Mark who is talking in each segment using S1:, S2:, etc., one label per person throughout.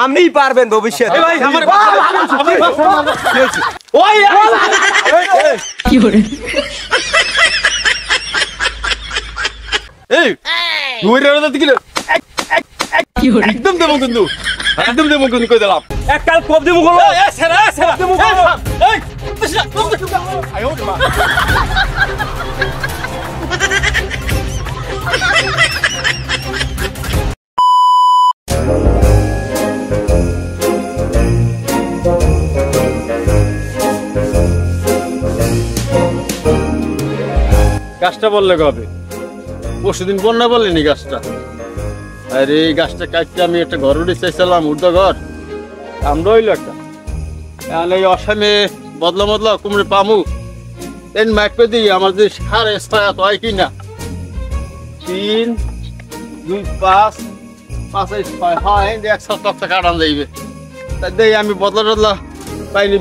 S1: আমি পারবেন ভবিষ্যতে
S2: ভাই আমার
S1: ওই
S3: কি করে
S2: এই দুইটা রাতে কিলো
S3: কি করে
S2: একদম দেবো কিন্তু কই দিলাম
S1: এক কাল কোপ দিমু গলো
S2: এই সেরা
S1: দিমু গলো
S2: এই আয় ওরে মা গাছটা বললে কবে পরশুদিন বন্যা বললেনি গাছটা আরে এই গাছটা কাটতে আমি একটা ঘর উঠে চাইছিলাম উর্ধ ঘর আমরা হইলো একটা এখন এই অসমে বদলা কুমড়ে পামু এই মাইপে দিই আমার যে সার এসপায়া তো হয় কি না 3 2 5 5 6 হয় এক সপ্তাহ কাটান যাইবে তাই দেই আমি বদলা পাইনি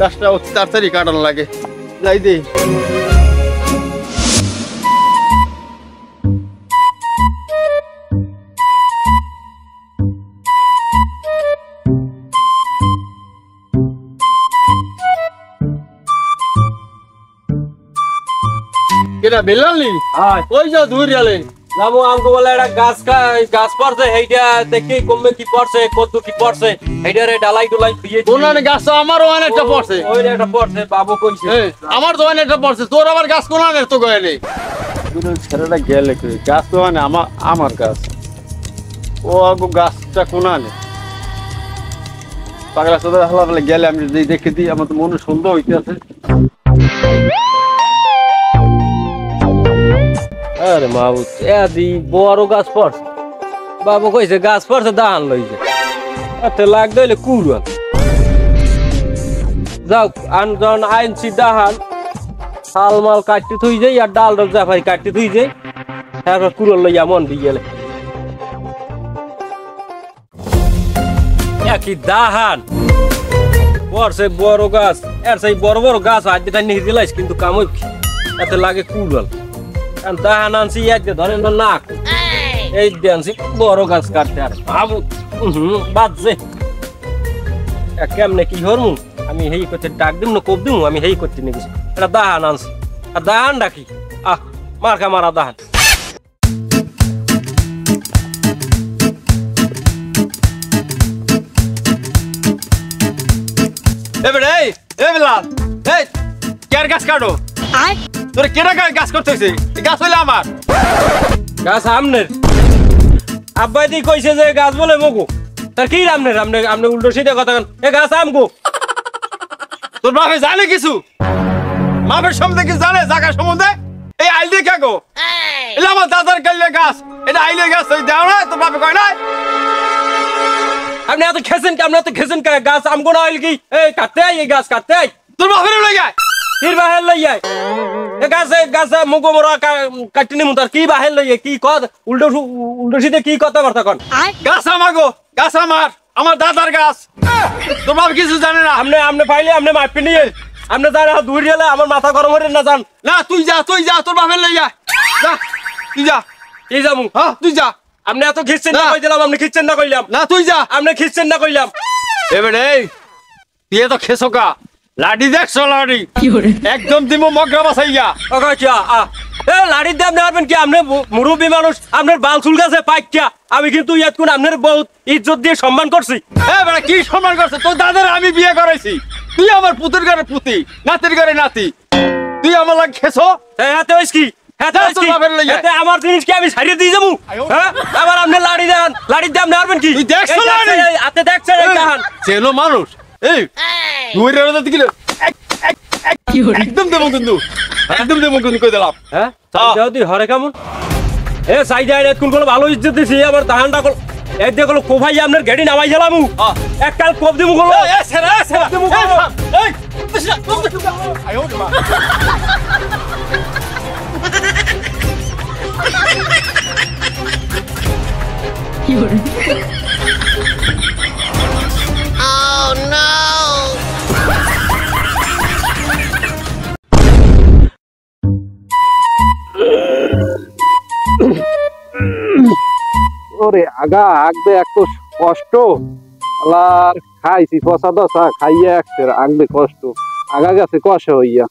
S2: গাছটা অতি তাড়াতাড়ি কাটানো লাগে যাই দেই কেডা বেলালি ওই যা দূর গেলে
S1: যাবো আমগো বলে একটা গাছ পড়ছে এইটা দেখি কমবে কি পড়ছে কত কি পড়ছে এইটারে ডালাই দিয়ে
S2: কোনানে গাছ তো আমারও অনেকটা পড়ছে
S1: ওই একটা পড়ছে বাবু কইছে
S2: আমার তো অনেকটা পড়ছে তোর আবার গাছ কোনানে তো গয়নি দুটো ছেলেটা গেলে কই গাছ তো মানে আমার গাছ ও আগো গাছটা কোনানে পাগলা সাদা হালা গেলে আমি যদি দেখে দিই আমার তো মনে সন্দেহ হইতে আছে
S1: আরে মাবু এদি বড় গাছ পড়ছে বাবু কইছে গাছ পড়ছে ধান লইছে আতে লাগ দইলে কুরুন যাও আনজন আইনছি দাহান সালমাল কাটতে থই যাই আর ডাল রক জাফাই কাটতে থই যাই তারপর কুরল লইয়া মন দি গেলে কি দাহান পড়ছে বড় গাছ এর সেই বড় গাছ আজ দিটা নিয়ে দিলাইস কিন্তু কাম এতে লাগে কুরল দাহান আনছি এক ধরে না এই আনছি বড় গাছ কাটতে আর বাবু বাজছে কেমনে কি হরমু আমি হেই করতে ডাক দিম না কোপ দিম আমি হেই করতে নিয়ে গেছি এটা দাহান আনছি আর দাহান ডাকি মার্কা মারা দাহান
S2: গাছ কাটো তোর কেনা গাছ করতে গাছ হইলে আমার
S1: গাছ আমনের আব্বাই দি কইছে যে গাছ বলে মগু তার কি আমনের আমনে উল্টো সিধা কথা এ গাছ আমগো
S2: তোর বাপে জানে কিছু বাপের সম্বন্ধে কি জানে জায়গা সম্বন্ধে এই আইলি কাগো এটা আমার দাদার কাল্লে গাছ এটা আইলে গাছ তুই দাও না তোর বাপে কয় না
S1: আপনি এত খেছেন গাছ আমগো না হইল কি এই কাটতে এই গাছ কাটতে
S2: তোর বাপের লই যায়
S1: কির বাহের লই যায় এ গাছে মুগো মোরা কাটিনি মুতার কি বাহের লই কি কদ উল্টো সিধে কি কথা বার্তা কোন
S2: গাছ আমাগো গাছ আমার দাদার গাছ তোর বাপ কিছু জানে না
S1: আমনে পাইলে আমনে মাপি নিয়ে আমনে জানা দূর গেলে আমার মাথা গরম হয়ে না জান
S2: না তুই যা তোর বাপের লই যা তুই যা
S1: এই যামু
S2: হ্যাঁ তুই যা
S1: আপনি এত খিচ্ছেন না কই দিলাম আপনি খিচ্ছেন না কইলাম
S2: না তুই যা
S1: আপনি খিচ্ছেন না কইলাম
S2: এবারে তুই তো খেসোকা লাডি দেখছো লাডি
S3: কি করে
S2: একদম দিমু মগরা বাসাইয়া
S1: ওকা এ লাড়ি দিয়ে আপনি পারবেন কি আপনি মুরব্বী মানুষ আপনার বাল চুল গাছে পাইকিয়া আমি কিন্তু ইয়াত কোন আপনার বহুত ইজ্জত দিয়ে সম্মান করছি
S2: বেটা কি সম্মান করছে তোর দাদার আমি বিয়ে করাইছি তুই আমার পুতের ঘরে পুতি নাতির ঘরে নাতি তুই আমার লাগে খেছো
S1: হাতে হইস কি হাতে আমার জিনিস কি আমি ছাড়িয়ে দিয়ে যাবো হ্যাঁ আবার আপনি লাড়ি দিয়ে আপনি পারবেন কি
S2: তুই দেখছো লাড়ি
S1: হাতে দেখছেন এই কাহান
S2: চেনো মানুষ এই দুই রাতে দিলে একদম দেবো কিন্তু কই দিলাম
S1: হ্যাঁ যদি হরে কেমন এ সাইডে কোন কোন ভালো ইজ্জত দিছি আবার তাহানটা এই দেখো কোভাই আপনার গেড়ি নামাই গেলাম এক কাল কোপ দিমু গলো
S2: এ সেরা
S1: দিমু গলো
S2: এই আয় ওরে মা
S3: কি করে
S1: Oh no
S4: ওরে আগা আগবে এত কষ্ট আলার খাইছি পচা দশা খাইয়া একসের আগবে কষ্ট আগা গেছে কষা হইয়া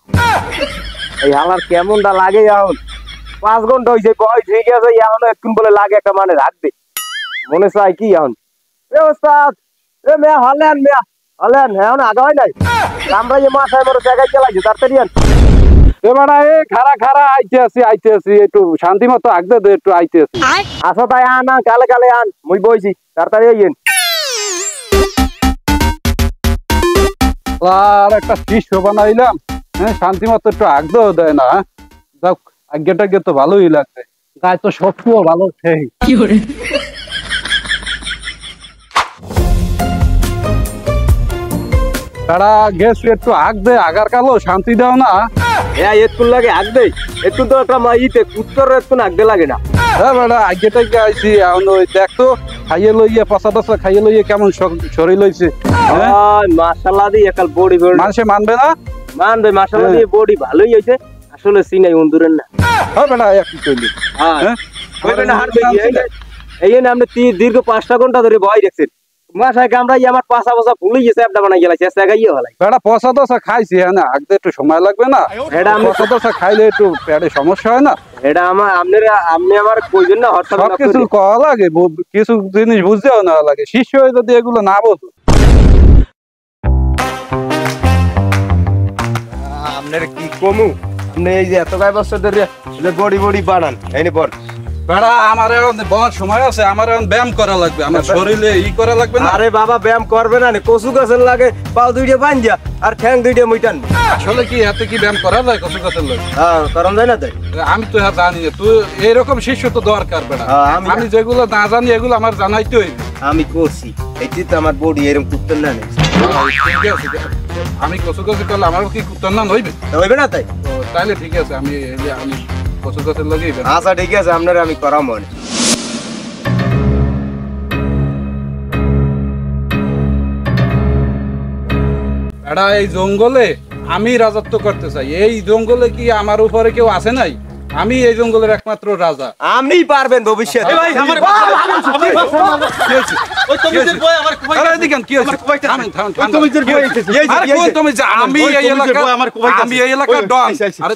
S1: এই হালার কেমনটা লাগে এখন 5 ঘন্টা হইছে বয়স হয়ে গেছে এখন একটু বলে লাগে একটা মানে রাখবে মনে চাই কি এখন এ ওস্তাদ এ মেয়া হলেন এখন আগা হয় নাই আমরা যে মাথায় বড় জায়গায় চালাইছি তাড়াতাড়ি আন
S4: এবারে এ খারা আইতে আছি একটু শান্তি মতো আগবে দে একটু আইতে আছি
S1: আসো তাই আন কালে আন মুই বইছি তাড়াতাড়ি আইয়েন
S4: আর একটা শিষ্য বানাইলাম হ্যাঁ শান্তি মতো একটু আগদেও দেয় না যাক আজ্ঞাটা তো ভালোই লাগছে গায়ে তো শক্তিও ভালো সেই
S3: Fiore,
S4: তারা গেছে একটু আগ দে আগার কালো শান্তি দাও না
S1: হ্যাঁ একটু লাগে আগ দেই একটু তো একটা ইতে উত্তর একটু আগতে লাগে না
S4: হ্যাঁ বেটা আজ্ঞাটা আইছি এখন ওই দেখ তো খাইয়ে লইয়া পচা টচা খাইয়ে লইয়া কেমন শরীর লইছে
S1: মাশাআল্লাহ দি একাল বডি
S4: মানুষে মানবে না
S1: মানবে মাশাআল্লাহ দি বডি ভালোই হইছে আসলে সিনাই অন্দুরের না
S4: হ্যাঁ বেটা একটু চলি
S1: হ্যাঁ কইবে না হারবে এই না আপনি দীর্ঘ 5টা ঘন্টা ধরে ভয় দেখছেন মাথায় কামড়াই আমার পাছা পাছা ভুলে গেছে একটা বানাই গেলাইছে চেষ্টা গাইয়ে হলাই
S4: বেটা পচা টচা খাইছি হ্যাঁ আগতে একটু সময় লাগবে না
S1: এটা আমি
S4: পচা টচা খাইলে একটু পেটে সমস্যা হয় না
S1: এটা আপনি আমার কইবেন না হঠাৎ
S4: সব কিছু কওয়া লাগে কিছু জিনিস বুঝতেও না লাগে শিষ্য হয়ে যদি এগুলো না বোঝো
S1: আপনার কি কমু আপনি এই যে এত কয় বছর ধরে বডি বানান এইনি বল
S4: বেটা আমার এখন বহুত সময় আছে আমার এখন ব্যায়াম করা লাগবে আমার শরীরে করা লাগবে না
S1: আরে বাবা ব্যায়াম করবে না কচু গাছের লাগে পাও দুইটা বান্ধা আর ঠ্যাং দুইটা মুইটান
S4: আসলে কি এত কি ব্যায়াম করা যায় কত গাছের লাগে
S1: হ্যাঁ করন যায় না তাই
S4: আমি তো জানি না তুই এরকম শিষ্য তো দরকার বেটা আমি যেগুলো না জানি এগুলো আমার জানাইতে হইবে
S1: আমি করছি এই তো আমার বডি এরকম কুত্তর না নেই
S4: আমি কচু গাছে করলে আমার কি কুত্তর না হইবে
S1: হইবে না তাই
S4: তাইলে ঠিক আছে আমি কচু গাছের লাগেই
S1: আচ্ছা ঠিক আছে আপনার আমি করাম মনে
S4: এটা এই জঙ্গলে আমি রাজত্ব করতে চাই এই জঙ্গলে কি আমার উপরে কেউ আছে নাই আমি এই জঙ্গলের একমাত্র রাজা
S1: আপনিই পারবেন ভবিষ্যতে ভাই আমার ওই তুমি যে বয় আমার কোবাই
S4: আরে দেখেন কি হইছে থামেন তুমি যে বয় আরে কোন তুমি যে আমি এই এলাকা আমি এই এলাকার ডন আরে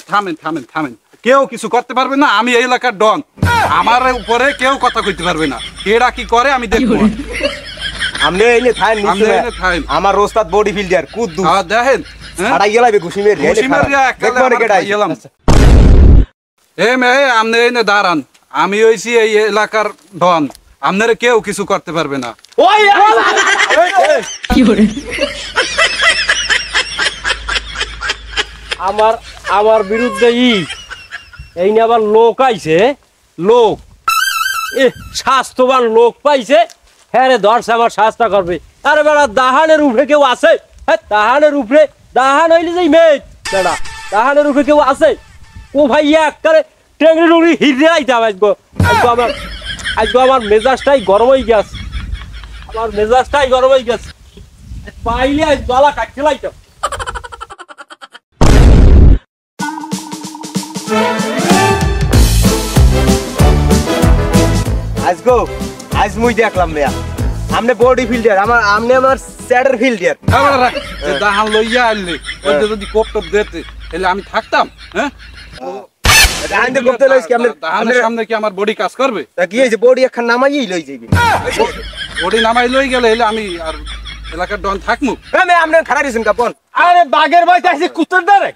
S4: থামেন কেউ কিছু করতে পারবে না আমি এই এলাকার ডন আমার উপরে কেউ কথা কইতে পারবে না কেডা কি করে আমি দেখব
S1: আমনে এইনে থাইন নিচে আমার ওস্তাদ বডি বিল্ডার কুদ্দু
S4: হ্যাঁ দেখেন
S1: ছাড়াই গেলাবে ঘুষিমের
S4: দেখবো কেডা গেলাম এ মেয়ে আমনে এইনে দাঁড়ান আমি হইছি এই এলাকার ডন আপনারা কেউ কিছু করতে পারবে না
S1: ওই
S3: Fiore,
S1: আমার বিরুদ্ধে এই নিয়ে আবার লোক আইছে লোক স্বাস্থ্যবান লোক পাইছে হ্যাঁ রে ধরছে আমার শাস্তা করবে আরে বেড়া দাহানের উপরে কেউ আছে হ্যাঁ দাহানের উপরে দাহান হইলে যাই মেয়ে বেড়া দাহানের উপরে কেউ আছে ও ভাই একবারে টেংরি টুংরি হিরে আইতাম আজকে আমার মেজাজটাই গরম হয়ে গেছে পাইলে আজ গলা কাটতে লাইতাম আজ মুই দেখলাম মেয়া আমনে বডি ফিল্ডার আমার স্যাডার ফিল্ডার
S4: দাহান লইয়া আনলে যদি কোপটপ দিতে তাহলে আমি থাকতাম হ্যাঁ সামনে কি আমার বডি কাজ করবে
S1: কি হয়েছে বডি এখন নামাই লই যাইবে
S4: বডি নামাই লই গেলে আমি আর এলাকার ডন থাকমু
S1: আপনি খাড়া দিয়েছেন কাপন আরে বাঘের বইতে আইছি কুত্তর ধরে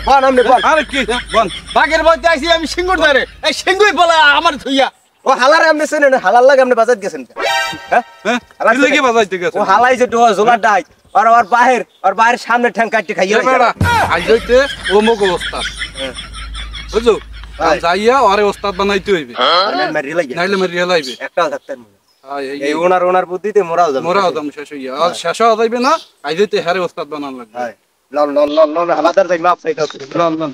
S1: বল আমনে বল
S4: আরে কি বল
S1: বাঘের বইতে আইছি আমি সিঙ্গুর ধরে এই সিঙ্গুই বলে আমার ধুইয়া ও হালারে আপনি শুনেন হালার লাগে আপনি বাজাত গেছেন
S4: হ্যাঁ কি লাগি বাজাইতে গেছেন
S1: ও হালাইছে তো জোলা ডাই আর বাহির সামনে ঠ্যাং কাটতে খাইয়া
S4: আজ হইতে ও মগ অবস্থা বুঝছো যাইয়া আরে ওস্তাদ বানাইতে হইবে নাইলে মারিয়া লাইবে
S1: একটা থাকতেন এই ওনার বুদ্ধিতে মোরাও
S4: দাম শেষ হইয়া আর শেষ হওয়া যাইবে না আজ হইতে হারে ওস্তাদ বানান লাগবে
S1: লন হালাদার যাই মাপ চাইতাও
S4: লন